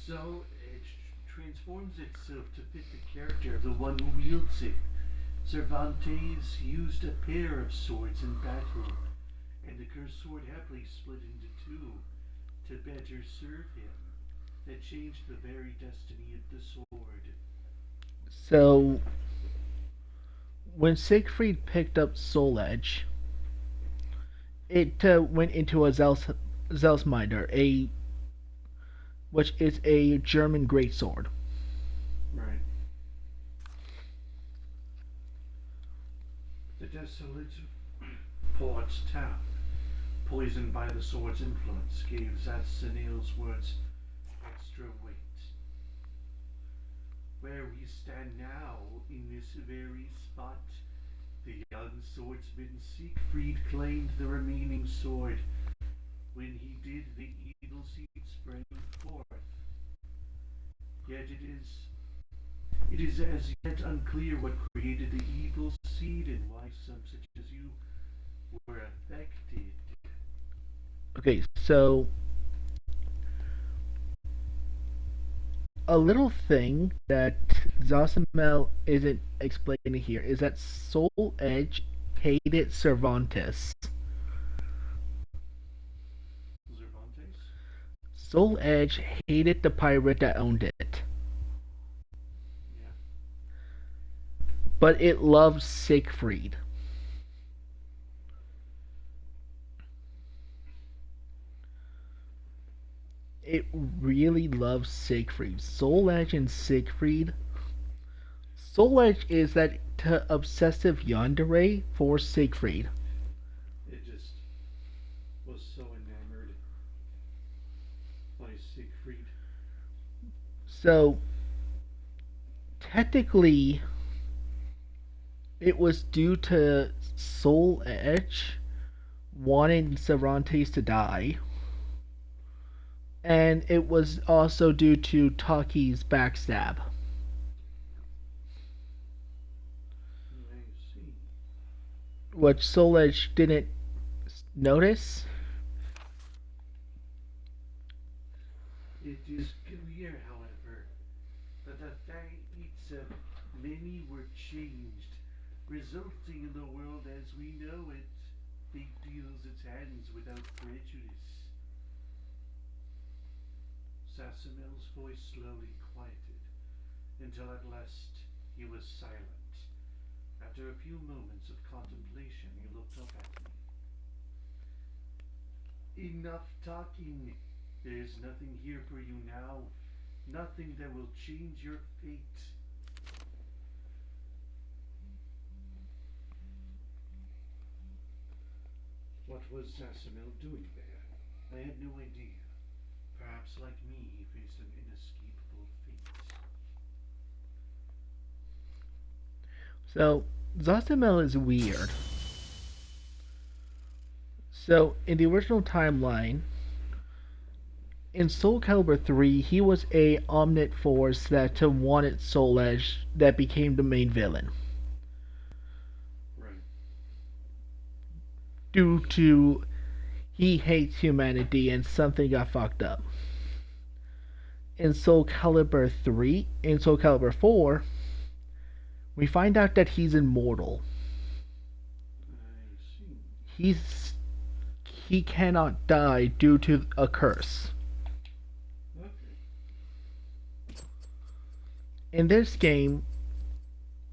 So it transforms itself to fit the character of the one who wields it. Cervantes used a pair of swords in battle, and the cursed sword happily split into two to better serve him. That changed the very destiny of the sword. So, when Siegfried picked up Soul Edge, it went into a Zelsminder, which is a German greatsword. Right. The desolate port's town, poisoned by the sword's influence, gave Zassanil's words extra weight. Where we stand now, in this very spot, the young swordsman Siegfried claimed the remaining sword. When he did, the evil seed sprang forth. Yet it is as yet unclear what created the evil seed and why some such as you were affected. Okay, so a little thing that Zosimel isn't explaining here is that Soul Edge hated Cervantes. Cervantes? Soul Edge hated the pirate that owned it, Yeah. but it loved Siegfried. It really loves Siegfried. Soul Edge and Siegfried. Soul Edge is that obsessive yandere for Siegfried. It just was so enamored by Siegfried. So, technically, it was due to Soul Edge wanting Cervantes to die, and it was also due to Taki's backstab. I see. Which Soul Edge didn't notice. It is clear, however, that the fates of many were changed, resulting in the world as we know it. Fate deals its hands without prejudice. Sassanel's voice slowly quieted, until at last he was silent. After a few moments of contemplation, he looked up at me. Enough talking. There is nothing here for you now. Nothing that will change your fate. What was Zasamil doing there? I had no idea. Perhaps, like me, he faced an inescapable fate. So, Zasamel is weird. So, in the original timeline, in SoulCalibur III, he was a omnit force that wanted Soul Edge that became the main villain. Right. Due to he hates humanity and something got fucked up. In Soul Calibur 4, we find out that he's immortal. I see. He cannot die due to a curse. Okay. In this game,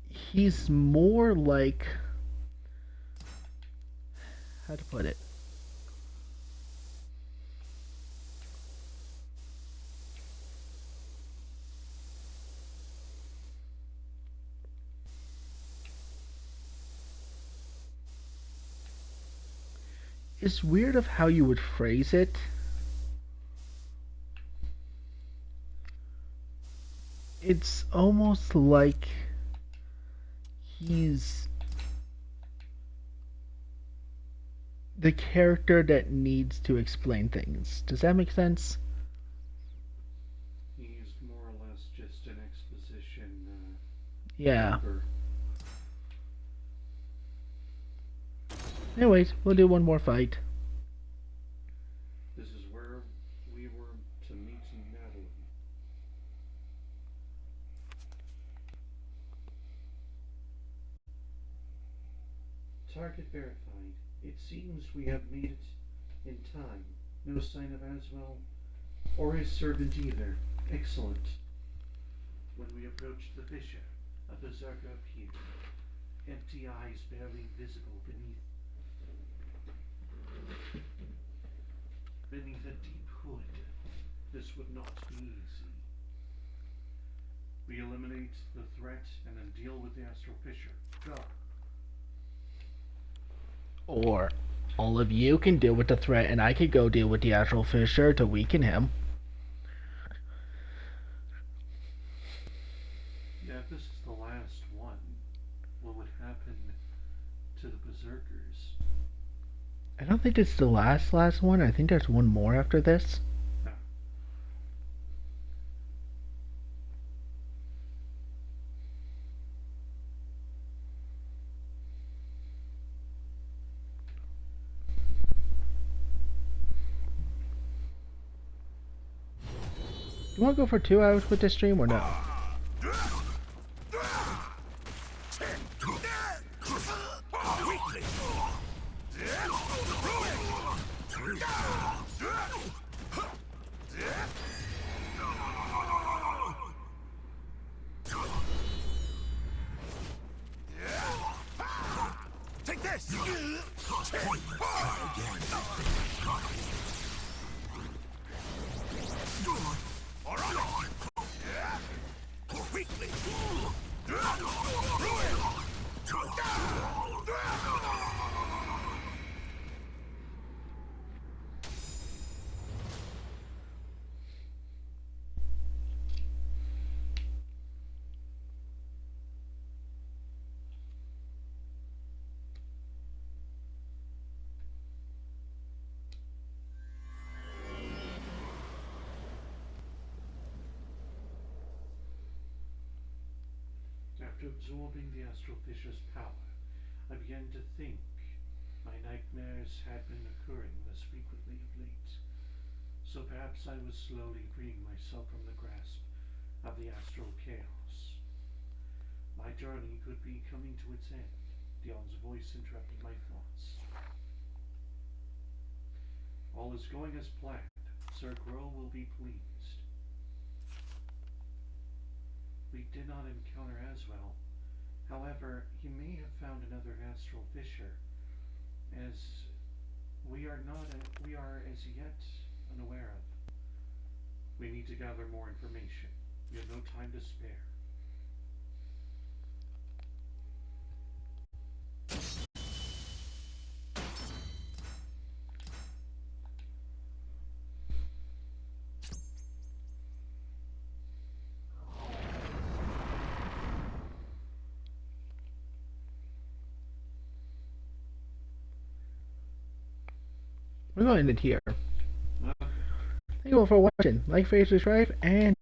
he's more like, how to put it? It's weird of how you would phrase it. It's almost like he's the character that needs to explain things. Does that make sense? He's more or less just an exposition. Yeah. Number. Anyways, we'll do one more fight. This is where we were to meet Natalie. Target verified. It seems we have made it in time. No sign of Aswell or his servant either. Excellent. When we approached the fissure, a berserker appeared, empty eyes barely visible beneath a deep hood. This would not be easy. We eliminate the threat and then deal with the astral fissure. Go. Or all of you can deal with the threat and I could go deal with the actual Fisher to weaken him. Yeah, if this is the last one, what would happen to the berserkers? I don't think it's the last one. I think there's one more after this. No. You want to go for 2 hours with this stream or no? Take this! All right. Weakly. After absorbing the astral fissure's power, I began to think my nightmares had been occurring less frequently of late. So perhaps I was slowly freeing myself from the grasp of the astral chaos. My journey could be coming to its end. Dion's voice interrupted my thoughts. All is going as planned. Sir Grohl will be pleased. We did not encounter Aswell. However, he may have found another astral fissure, as we are as yet unaware of. We need to gather more information. We have no time to spare. we're going to end it here. Thank you all for watching. Like, favorite, subscribe, and